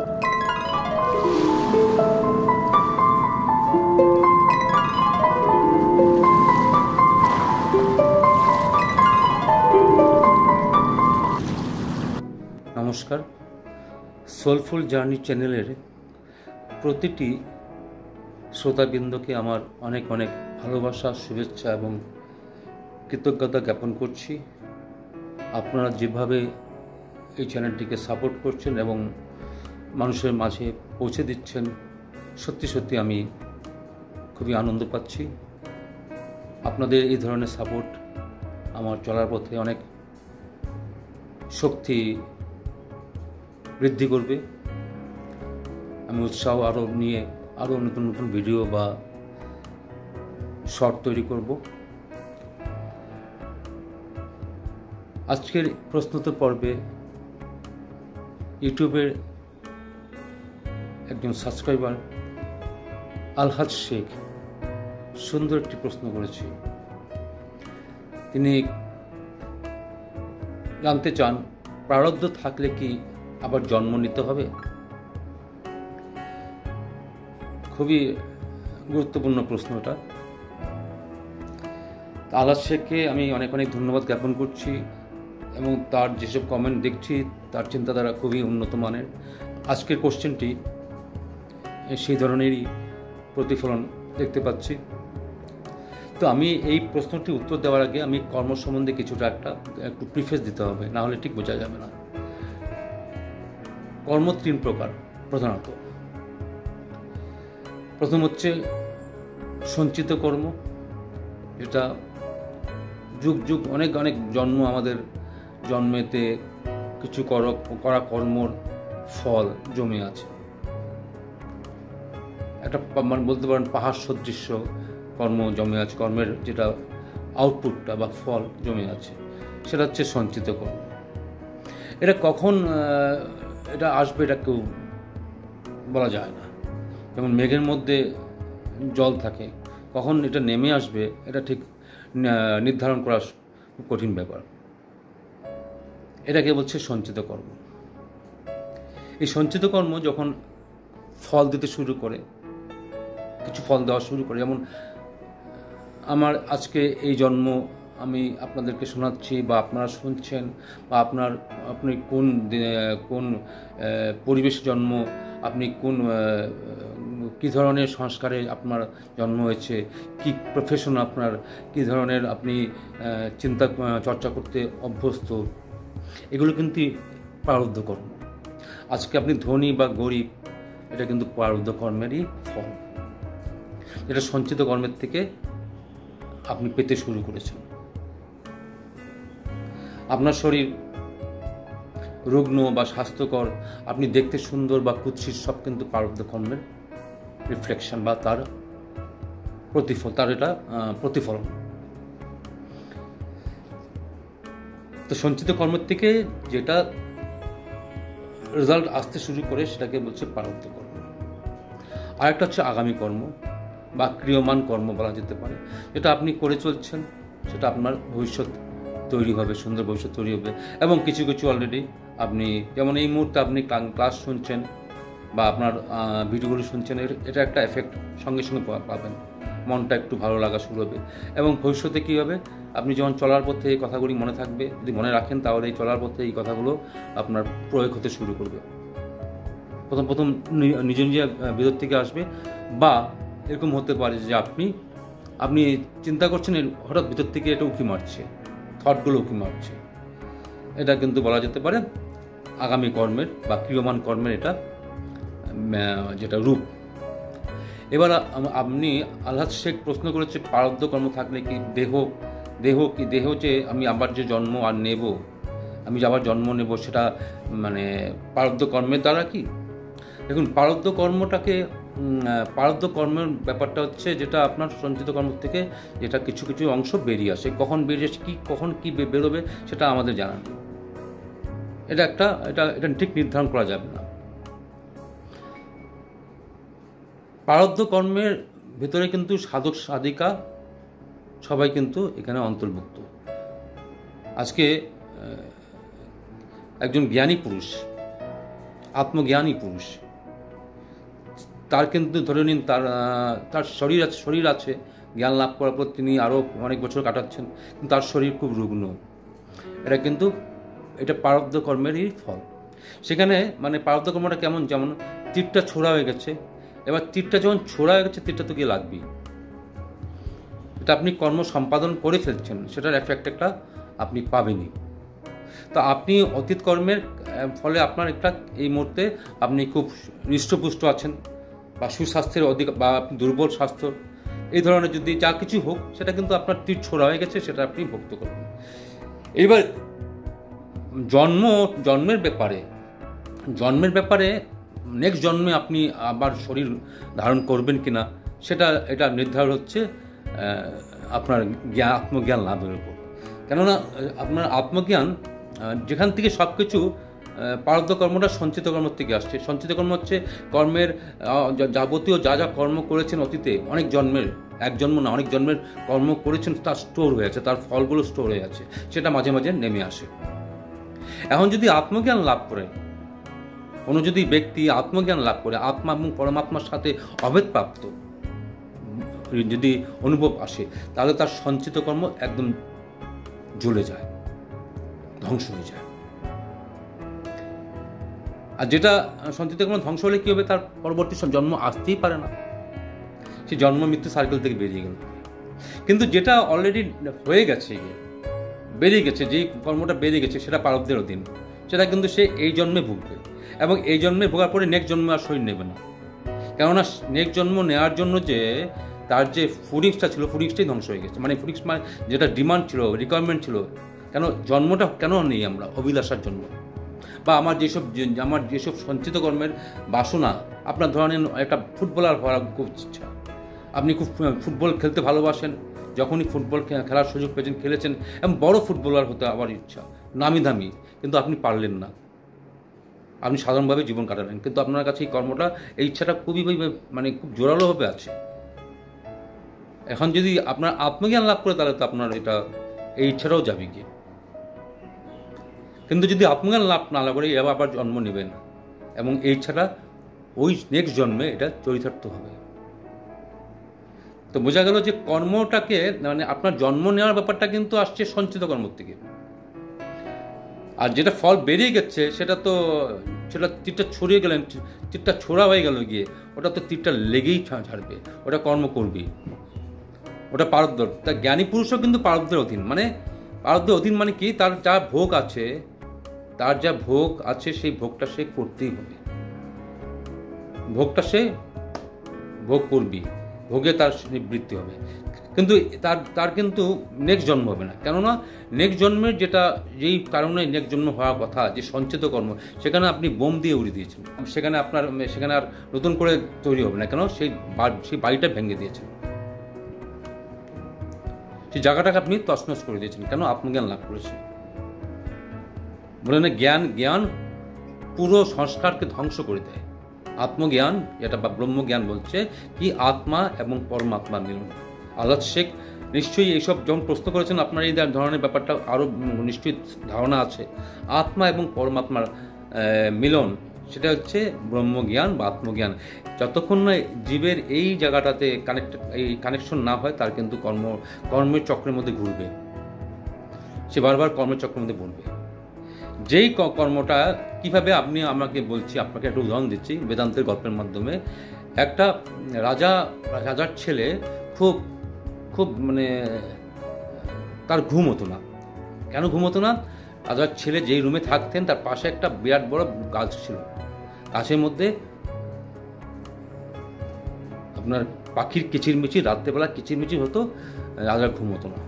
নমস্কার, soulful journey চ্যানেলের প্রতিটি শ্রোতাবৃন্দকে আমার অনেক অনেক ভালোবাসা, শুভেচ্ছা এবং কৃতজ্ঞতা জ্ঞাপন করছি। আপনারা যেভাবে এই চ্যানেলটিকে সাপোর্ট করছেন এবং মানুষের মাঝে পৌঁছে দিচ্ছেন, সত্যি সত্যি আমি খুবই আনন্দ পাচ্ছি। আপনাদের এই ধরনের সাপোর্ট আমার চলার পথে অনেক শক্তি বৃদ্ধি করবে। আমি উৎসাহ আরও নিয়ে আরও নতুন নতুন ভিডিও বা শর্ট তৈরি করব। আজকের প্রশ্নোত্তর পর্বে ইউটিউবের একজন সাবস্ক্রাইবার আলহাজ শেখ সুন্দর একটি প্রশ্ন করেছে। তিনি জানতে চান, প্রারব্ধ থাকলে কি আবার জন্ম নিতে হবে? খুবই গুরুত্বপূর্ণ প্রশ্নটা। আলহাজ শেখকে আমি অনেক অনেক ধন্যবাদ জ্ঞাপন করছি এবং তার যেসব কমেন্ট দেখছি তার চিন্তাধারা খুবই উন্নত মানের। আজকের কোশ্চেনটি সেই ধরনেরই প্রতিফলন দেখতে পাচ্ছি। তো আমি এই প্রশ্নটির উত্তর দেওয়ার আগে আমি কর্ম সম্বন্ধে কিছুটা একটু প্রিফেস দিতে হবে, না হলে ঠিক বোঝা যাবে না। কর্ম তিন প্রকার প্রধানত। প্রথম হচ্ছে সঞ্চিত কর্ম, যেটা যুগ যুগ অনেক অনেক জন্ম, আমাদের জন্মেতে কিছু করা কর্মর ফল জমে আছে। একটা মানে বলতে পারেন পাহাড় সদৃশ্য কর্ম জমে আছে, কর্মের যেটা আউটপুটটা বা ফল জমে আছে, সেটা হচ্ছে সঞ্চিত কর্ম। এটা কখন এটা আসবে এটা কেউ বলা যায় না। যেমন মেঘের মধ্যে জল থাকে, কখন এটা নেমে আসবে এটা ঠিক নির্ধারণ করা খুব কঠিন ব্যাপার। এটাকে বলছে সঞ্চিত কর্ম। এই সঞ্চিত কর্ম যখন ফল দিতে শুরু করে, কিছু ফল দেওয়া শুরু করে, যেমন আমার আজকে এই জন্ম আমি আপনাদেরকে শোনাচ্ছি বা আপনারা শুনছেন, বা আপনি কোন পরিবেশে জন্ম, আপনি কী ধরনের সংস্কারে আপনার জন্ম হয়েছে, কি প্রফেশন আপনার, কী ধরনের আপনি চিন্তা চর্চা করতে অভ্যস্ত, এগুলো কিন্তু প্রারব্ধ কর্ম। আজকে আপনি ধনী বা গরিব, এটা কিন্তু প্রারব্ধ কর্মেরই ফল, যেটা সঞ্চিত কর্মের থেকে আপনি পেতে শুরু করেছেন। আপনার শরীর রুগ্ন বা স্বাস্থ্যকর, আপনি দেখতে সুন্দর বা কুৎসিত, সব কিন্তু প্রারব্ধ কর্মের রিফ্লেকশন বা তার প্রতিফলন। তো সঞ্চিত কর্মের থেকে যেটা রেজাল্ট আসতে শুরু করে সেটাকে বলছে প্রারব্ধ কর্ম। আরেকটা হচ্ছে আগামী কর্ম বা ক্রিয়মান কর্ম বলা যেতে পারে, যেটা আপনি করে চলছেন, সেটা আপনার ভবিষ্যৎ তৈরি হবে, সুন্দর ভবিষ্যৎ তৈরি হবে। এবং কিছু কিছু অলরেডি আপনি, যেমন এই মুহূর্তে আপনি ক্লাস শুনছেন বা আপনার ভিডিওগুলো শুনছেন, এটা একটা এফেক্ট সঙ্গে সঙ্গে পাবেন, মনটা একটু ভালো লাগা শুরু হবে। এবং ভবিষ্যতে কী হবে, আপনি যখন চলার পথে এই কথাগুলি মনে থাকবে, যদি মনে রাখেন, তাহলে এই চলার পথে এই কথাগুলো আপনার প্রয়োগ হতে শুরু করবে। প্রথম নিজে নিজে ভিতর থেকে আসবে, বা এরকম হতে পারে যে আপনি চিন্তা করছেন, হঠাৎ ভিতর থেকে এটা উঁকি মারছে, থটগুলো উঁকি মারছে। এটা কিন্তু বলা যেতে পারে আগামী কর্মের বা ক্রিয়মান কর্মের এটা যেটা রূপ। এবার আপনি আলহাজ শেখ প্রশ্ন করেছে, প্রারব্ধ কর্ম থাকলে কি দেহ যে আমি আবার যে জন্ম আর নেব, আমি যে আবার জন্ম নেব, সেটা মানে প্রারব্ধ কর্মের দ্বারা কি? দেখুন, প্রারব্ধ কর্মের ব্যাপারটা হচ্ছে যেটা আপনার সঞ্চিত কর্ম থেকে যেটা কিছু কিছু অংশ বেরিয়ে আসে। কখন বেরিয়ে আসে, কখন কি বেরোবে, সেটা আমাদের জানা নেই। এটা ঠিক নির্ধারণ করা যাবে না। প্রারব্ধ কর্মের ভিতরে কিন্তু সাধক সাধিকা সবাই কিন্তু এখানে অন্তর্ভুক্ত। আজকে একজন জ্ঞানী পুরুষ আত্মজ্ঞানী পুরুষ। তার কিন্তু ধরে নিন তার শরীর আছে, জ্ঞান লাভ করার পর তিনি আরও অনেক বছর কাটাচ্ছেন, কিন্তু তার শরীর খুব রুগ্ন। এটা প্রারব্ধ কর্মেরই ফল। সেখানে মানে প্রারব্ধ কর্মটা কেমন, যেমন তীরটা ছোড়া হয়ে গেছে, এবার তীরটা যখন ছোড়া হয়ে গেছে তীরটা তো গিয়ে লাগবেই। এটা আপনি কর্ম সম্পাদন করে ফেলছেন, সেটার এফেক্ট একটা আপনি পাবেনই। তো আপনি অতীত কর্মের ফলে আপনার একটা এই মুহূর্তে আপনি খুব হৃষ্টপুষ্ট আছেন, বা সুস্বাস্থ্যের বা আপনি দুর্বল স্বাস্থ্য, এই ধরনের যদি যা কিছু হোক সেটা কিন্তু আপনার তীর ছোড়া হয়ে গেছে, সেটা আপনি ভোক্ত করবেন। এইবার জন্মের ব্যাপারে নেক্সট জন্মে আপনি আবার শরীর ধারণ করবেন কিনা এটা নির্ধারণ হচ্ছে আপনার আত্মজ্ঞান লাভের উপর। কেননা আপনার আত্মজ্ঞান যেখান থেকে সব কিছু প্রারব্ধ কর্মটা সঞ্চিত কর্ম থেকে আসছে। সঞ্চিত কর্ম হচ্ছে কর্মের যাবতীয় যা কর্ম করেছেন অতীতে, অনেক জন্মের, এক জন্ম না অনেক জন্মের কর্ম করেছেন, তার স্টোর হয়ে আছে, তার ফলগুলো স্টোর হয়ে আছে, সেটা মাঝে মাঝে নেমে আসে। এখন যদি আত্মজ্ঞান লাভ করে কোনো যদি ব্যক্তি আত্মজ্ঞান লাভ করে, আত্মা এবং পরমাত্মার সাথে অভেদপ্রাপ্ত যদি অনুভব আসে, তাহলে তার সঞ্চিত কর্ম একদম জ্বলে যায়, ধ্বংস হয়ে যায়। আর যেটা সঞ্চিত কর্ম ধ্বংস হলে কী হবে, তার পরবর্তী জন্ম আসতেই পারে না, সে জন্ম মৃত্যু সার্কেল থেকে বেরিয়ে গেল। কিন্তু যেটা অলরেডি হয়ে গেছে, বেরিয়ে গেছে, যেই কর্মটা বেরিয়ে গেছে, সেটা প্রারব্ধের অধীন, সেটা কিন্তু সে এই জন্মে ভুগবে, এবং এই জন্মে ভোগার পরে নেক্সট জন্মে আর শরীর নেবে না। কেননা নেক্সট জন্ম নেওয়ার জন্য যে তার যে ফুডিংসটা ছিল, ফুডিংসটাই ধ্বংস হয়ে গেছে। মানে ফুডিংস মানে যেটা ডিমান্ড ছিল, রিকোয়ারমেন্ট ছিল, কেন জন্মটা কেন নেই আমরা, অভিলাষার জন্য, বা আমার যেসব সঞ্চিত কর্মের বাসনা। আপনার ধরেন একটা ফুটবলার হওয়ার খুব ইচ্ছা, আপনি খুব ফুটবল খেলতে ভালোবাসেন, যখনই ফুটবল খেলার সুযোগ পেয়েছেন খেলেছেন, এবং বড় ফুটবলার হতে আবার ইচ্ছা, নামি দামি, কিন্তু আপনি পারলেন না, আপনি সাধারণভাবে জীবন কাটালেন, কিন্তু আপনার কাছে এই কর্মটা, এই ইচ্ছাটা খুবই মানে খুব জোরালোভাবে আছে। এখন যদি আপনার আত্মজ্ঞান লাভ করে, তাহলে তো আপনার এই ইচ্ছাটাও যাবে গিয়ে। কিন্তু যদি আত্মজ্ঞান লাভ না করে আবার জন্ম নেবেন, এবং এই ইচ্ছাটা ওই নেক্সট জন্মে এটা চরিতার্থ হবে। তো বোঝা গেল যে কর্মটাকে, মানে আপনার জন্ম নেওয়ার ব্যাপারটা কিন্তু আসছে সঞ্চিত কর্ম থেকে, আর যেটা ফল বেরিয়ে গেছে সেটা তীরটা ছড়িয়ে গেলেন, তীরটা ছোড়া হয়ে গেল গিয়ে, ওটা তো তীরটা লেগেই ছাড়বে, ওটা কর্ম করবেই, ওটা প্রারব্ধ। তা জ্ঞানী পুরুষও কিন্তু প্রারব্ধের অধীন। মানে প্রারব্ধের অধীন মানে কি, তার যা ভোগ আছে সেই ভোগটা সে করতেই হবে, ভোগটা সে ভোগ করবি, ভোগে তার নিবৃত্তি হবে। কিন্তু তার কিন্তু নেক্সট জন্ম হবে না। কেননা নেক্সট জন্মের যেই কারণে নেক্সট জন্ম হওয়ার কথা, যে সঞ্চিত কর্ম, সেখানে আপনি বোম দিয়ে উড়িয়ে দিয়েছেন, সেখানে আর নতুন করে তৈরি হবে না। কেন সেই বাড়িটা ভেঙে দিয়েছেন, সেই জায়গাটাকে আপনি তছনছ করে দিয়েছেন। কেন? আত্মজ্ঞান লাভ করেছে। বলে না, জ্ঞান পুরো সংস্কারকে ধ্বংস করে দেয়। আত্মজ্ঞান, এটা বা ব্রহ্মজ্ঞান বলছে কি, আত্মা এবং পরমাত্মা মিলন। আলাদ শেখ নিশ্চয়ই এইসব যখন প্রশ্ন করেছেন, আপনার এই ধরনের ব্যাপারটা আরও নিশ্চয়ই ধারণা আছে। আত্মা এবং পরমাত্মার মিলন, সেটা হচ্ছে ব্রহ্মজ্ঞান বা আত্মজ্ঞান। যতক্ষণ না জীবের এই জায়গাটাতে কানেকশন না হয়, তার কিন্তু কর্মের চক্রের মধ্যে ঘুরবে, সে বারবার কর্মের চক্রের মধ্যে ঘুরবে। যেই কর্মটা কিভাবে আপনাকে একটা উদাহরণ দিচ্ছি বেদান্তের গল্পের মাধ্যমে। একটা রাজার ছেলে খুব মানে তার ঘুম হতো না। কেন ঘুম হতো না? রাজার ছেলে যেই রুমে থাকতেন, তার পাশে একটা বিরাট বড় গাছ ছিল, গাছের মধ্যে আপনার পাখির কিচিরমিচির, রাত্রেবেলা কিচিরমিচির হতো, রাজার ঘুম হতো না।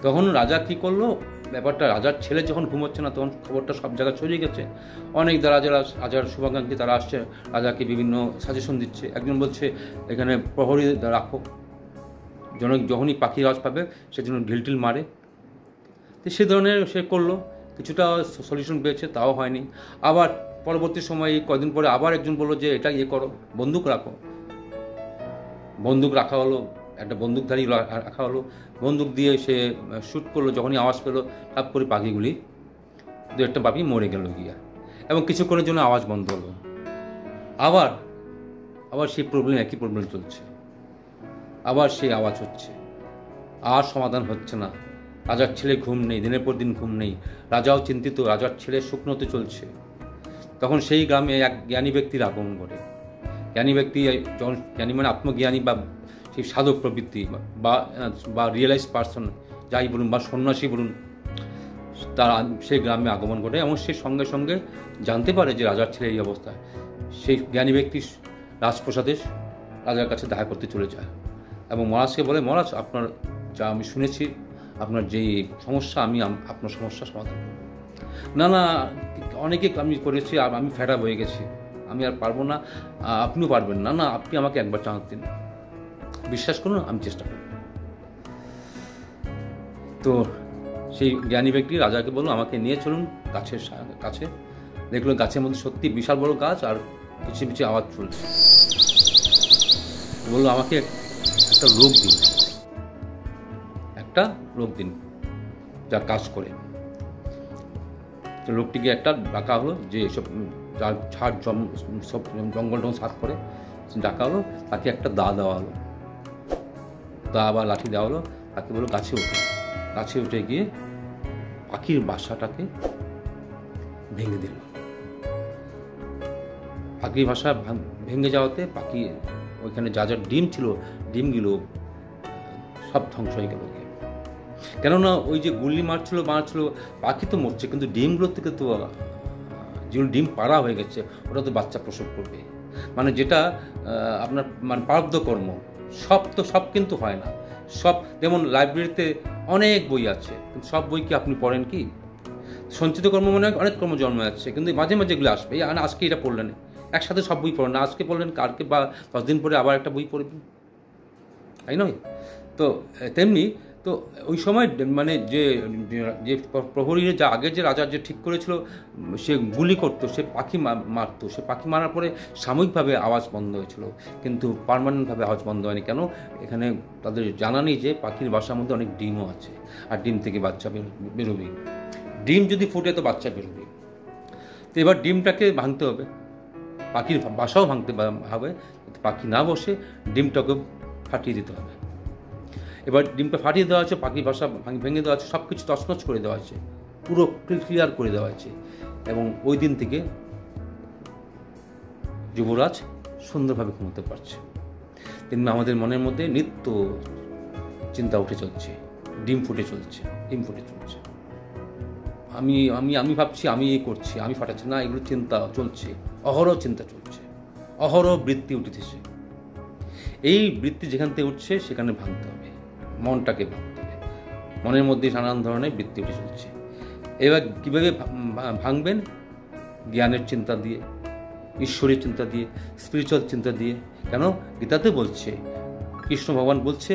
তখন রাজা কি করলো, ব্যাপারটা, রাজার ছেলে যখন ঘুমোচ্ছে না, তখন খবরটা সব জায়গায় ছড়িয়ে গেছে। অনেক রাজার শুভাকাঙ্ক্ষী তারা আসছে, রাজাকে বিভিন্ন সাজেশন দিচ্ছে। একজন বলছে এখানে প্রহরী রাখো, যখনই পাখির আওয়াজ পাবে সেজন্য ঢিলটিল মারে। তো সে ধরনের সে করলো, কিছুটা সলিউশন পেয়েছে, তাও হয়নি। আবার পরবর্তী সময়ে কয়েকদিন পরে আবার একজন বললো যে এটা করো, বন্দুক রাখো। বন্দুক রাখা হলো, একটা বন্দুকধারী রাখা হলো, বন্দুক দিয়ে সে শ্যুট করলো। যখনই আওয়াজ পেলো, সব করে পাখিগুলি, দু একটা পাখি মরে গেল গিয়া। এবং কিছুক্ষণের জন্য আওয়াজ বন্ধ হলো। আবার সেই একই প্রবলেম চলছে, আবার সেই আওয়াজ হচ্ছে, আর সমাধান হচ্ছে না। রাজার ছেলে ঘুম নেই, দিনের পর দিন ঘুম নেই, রাজাও চিন্তিত, রাজার ছেলে শুকনোতে চলছে। তখন সেই গ্রামে এক জ্ঞানী ব্যক্তির আগমন ঘটে। জ্ঞানী ব্যক্তি, জ্ঞানী মানে আত্মজ্ঞানী বা সেই সাধক প্রবৃত্তি বা রিয়েলাইজ পার্সন যাই বলুন, বা সন্ন্যাসী বলুন, তার সেই গ্রামে আগমন ঘটে এবং সে সঙ্গে সঙ্গে জানতে পারে যে রাজার ছেলে এই অবস্থায়। সেই জ্ঞানী ব্যক্তি রাজপ্রসাদে রাজার কাছে দেখা করতে চলে যায় এবং মহারাজকে বলে, মহারাজ, আপনার যা আমি শুনেছি, আপনার যেই সমস্যা, আমি আপনার সমস্যা সমাধান করব। না, অনেকে আমি করেছি, আমি ফেড আপ হয়ে গেছি, আমি আর পারবো না, আপনিও পারবেন না। না, আপনি আমাকে একবার চান্স দিন, বিশ্বাস করুন, আমি চেষ্টা করব। তো সেই জ্ঞানী ব্যক্তি রাজাকে বলল, আমাকে নিয়ে চলুন গাছের কাছে। দেখলো গাছের মধ্যে সত্যি বিশাল বড় গাছ, আর কিছু আওয়াজ চলছে। বললো, আমাকে একটা লোক দিন যা কাজ করে। তো লোকটিকে একটা ডাকা হলো, যে এসব যার ছাড় সব জঙ্গল সাফ করে, ডাকা হলো। তাকে একটা দা দেওয়া হলো, দা বা লাঠি দেওয়া হলো। তাকে বললো, গাছে উঠে গিয়ে পাখির বাসাটাকে ভেঙে দিল। পাখির বাসা ভেঙে যাওয়াতে পাখি ওইখানে যা ডিম ছিল, ডিমগুলো সব ধ্বংস হয়ে গেল। কেননা ওই যে গুল্লি মারছিল, পাখি তো মরছে, কিন্তু ডিমগুলোর থেকে তো, যেগুলো ডিম পাড়া হয়ে গেছে, ওটা তো বাচ্চা প্রসব করবে। মানে যেটা আপনার মানে প্রারব্ধ কর্ম, সব কিন্তু হয় না। সব, যেমন লাইব্রেরিতে অনেক বই আছে, কিন্তু সব বই কি আপনি পড়েন কি? সঞ্চিত কর্ম মানে অনেক কর্ম জন্ম যাচ্ছে, কিন্তু মাঝে মাঝে এগুলো আসবে। আজকে এটা পড়লেন, একসাথে সব বই পড়েন না, আজকে পড়লেন, কালকে বা 10 দিন পরে আবার একটা বই পড়বেন, তাই নয়? তো তেমনি তো ওই সময় মানে যে প্রহরীর যা আগে যে রাজা যে ঠিক করেছিল, সে গুলি করতো, সে পাখি মারতো, সে পাখি মারার পরে সাময়িকভাবে আওয়াজ বন্ধ হয়েছিল, কিন্তু পার্মানেন্টভাবে আওয়াজ বন্ধ হয়নি। কেন? এখানে তাদের জানা নেই যে পাখির বাসার মধ্যে অনেক ডিমও আছে, আর ডিম থেকে বাচ্চা বেরোবে। ডিম যদি ফুটে তো বাচ্চা বেরোবে। তো এবার ডিমটাকে ভাঙতে হবে, পাখির বাসাও ভাঙতে হবে। পাখি না বসে ডিমটাকে ফাটিয়ে দিতে হবে। এবার ডিমটা ফাটিয়ে দেওয়া আছে, পাখির বাসা ভেঙে দেওয়া আছে, সব কিছু তছনছ করে দেওয়া আছে, পুরো ক্লিয়ার করে দেওয়া আছে। এবং ওই দিন থেকে যুবরাজ সুন্দরভাবে ঘুমোতে পারছে। কিন্তু আমাদের মনের মধ্যে নিত্য চিন্তা উঠে চলছে, ডিম ফুটে চলছে। আমি ভাবছি, আমি এই করছি, আমি ফাটাচ্ছি না, এগুলো চিন্তা চলছে, অহরহ চিন্তা চলছে, অহরহ বৃত্তি উঠেছে। এই বৃত্তি যেখান থেকে উঠছে সেখানে ভাঙতে হবে, মনটাকে ভাঙতে হবে। মনের মধ্যে নানান ধরনের বৃত্তি উঠে চলছে। এবার কীভাবে ভাঙবেন? জ্ঞানের চিন্তা দিয়ে, ঈশ্বরের চিন্তা দিয়ে, স্পিরিচুয়াল চিন্তা দিয়ে। কেন? গীতাতে বলছে, কৃষ্ণ ভগবান বলছে,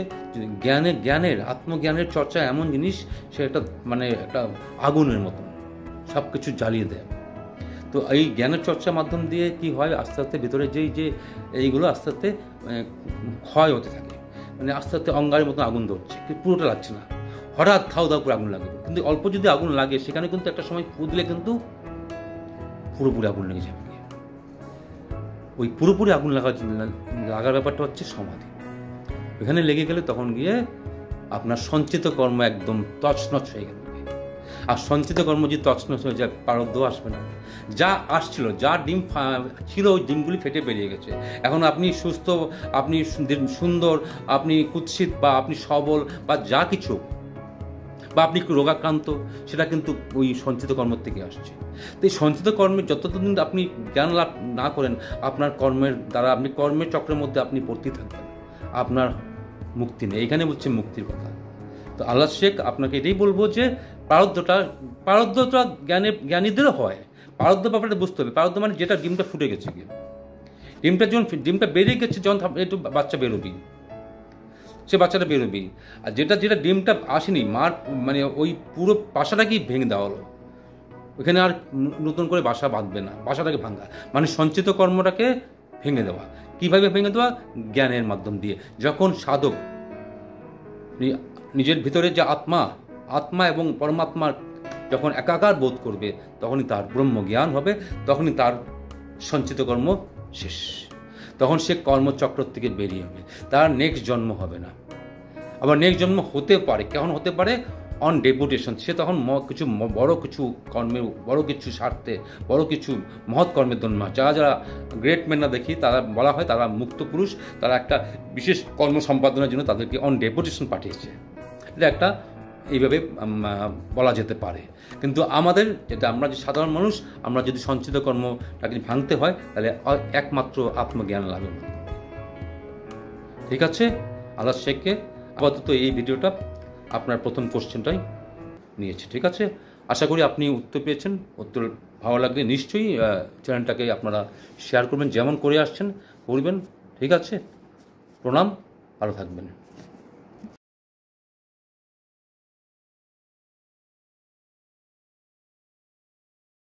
জ্ঞানের আত্মজ্ঞানের চর্চা এমন জিনিস, সে একটা মানে একটা আগুনের মতন, সব কিছু জ্বালিয়ে দেয়। তো এই জ্ঞানের চর্চার মাধ্যম দিয়ে কি হয়, আস্তে আস্তে ভিতরে যে এইগুলো আস্তে আস্তে ক্ষয় হতে থাকে। মানে আস্তে আস্তে অঙ্গারের মতন আগুন ধরছে, কিন্তু পুরোটা লাগছে না, হঠাৎ ধাউ ধাউ করে আগুন লাগে। কিন্তু অল্প যদি আগুন লাগে, সেখানে কিন্তু একটা সময় ফু দিলে কিন্তু পুরোপুরি আগুন লেগে যাবে। ওই পুরোপুরি আগুন লাগার ব্যাপারটা হচ্ছে সমাধি। এখানে লেগে গেলে তখন গিয়ে আপনার সঞ্চিত কর্ম একদম তছনছ হয়ে গেল। আর সঞ্চিত কর্ম যদি তছনছ হয়ে যায়, প্রারব্ধ আসবে না। যা আসছিল, যা ডিম ছিল, ওই ডিমগুলি ফেটে বেরিয়ে গেছে। এখন আপনি সুস্থ, আপনি সুন্দর, আপনি কুৎসিত, বা আপনি সবল, বা যা কিছু, বা আপনি একটু রোগাক্রান্ত, সেটা কিন্তু ওই সঞ্চিত কর্ম থেকে আসছে। তো এই সঞ্চিত কর্মের যতদিন আপনি জ্ঞান লাভ না করেন, আপনার কর্মের দ্বারা আপনি কর্মের চক্রের মধ্যে আপনি পড়তেই থাকবেন, আপনার মুক্তি নেই। এখানে বলছে মুক্তির কথা। তো আল্লাহ শেখ আপনাকে এটাই বলবো যে প্রারব্ধটা জ্ঞানীদেরও হয়। প্রারব্ধ ব্যাপারটা বুঝতে হবে। প্রারব্ধ মানে যেটা ডিমটা ফুটে গেছে, ডিমটা বেরিয়ে গেছে, যখন একটু বাচ্চা বেরোবি, সে বাচ্চাটা বেরোবি। আর যেটা ডিমটা আসেনি, মার মানে ওই পুরো বাসাটাকেই ভেঙে দেওয়া হলো, ওইখানে আর নতুন করে বাসা বাঁধবে না, বাসাটাকে ভাঙা মানে সঞ্চিত কর্মটাকে ভেঙে দেওয়া। কিভাবে ভেঙে দেওয়া? জ্ঞানের মাধ্যম দিয়ে। যখন সাধক নিজের ভিতরে যে আত্মা এবং পরমাত্মার যখন একাকার বোধ করবে তখনই তার ব্রহ্মজ্ঞান হবে, তখনই তার সঞ্চিত কর্ম শেষ। তখন সে কর্মচক্র থেকে বেরিয়ে হবে, তার নেক্সট জন্ম হবে না। আবার নেক্সট জন্ম হতে পারে, কেমন হতে পারে? On deputation. সে তখন বড় কিছু কর্মে, বড় কিছু স্বার্থে, বড় কিছু মহৎ কর্মের জন্য। যারা যারা গ্রেট ম্যানরা দেখি, তারা বলা হয় তারা মুক্ত পুরুষ, তারা একটা বিশেষ কর্ম সম্পাদনের জন্য তাদেরকে অন ডেপুটেশন পাঠিয়েছে। এটা একটা এইভাবে বলা যেতে পারে। কিন্তু আমাদের যেটা, আমরা যে সাধারণ মানুষ, আমরা যদি সঞ্চিত কর্মটাকে ভাঙতে হয়, তাহলে একমাত্র আত্মজ্ঞান লাভের মাধ্যমে। ঠিক আছে, আলাস শেখকে আপাতত এই ভিডিওটা আপনার প্রথম কোশ্চেনটাই নিয়েছি। ঠিক আছে, আশা করি আপনি উত্তর পেয়েছেন। উত্তর ভালো লাগলে নিশ্চয়ই চ্যানেলটাকে আপনারা শেয়ার করবেন, যেমন করে আসছেন করবেন। ঠিক আছে, প্রণাম, ভালো থাকবেন।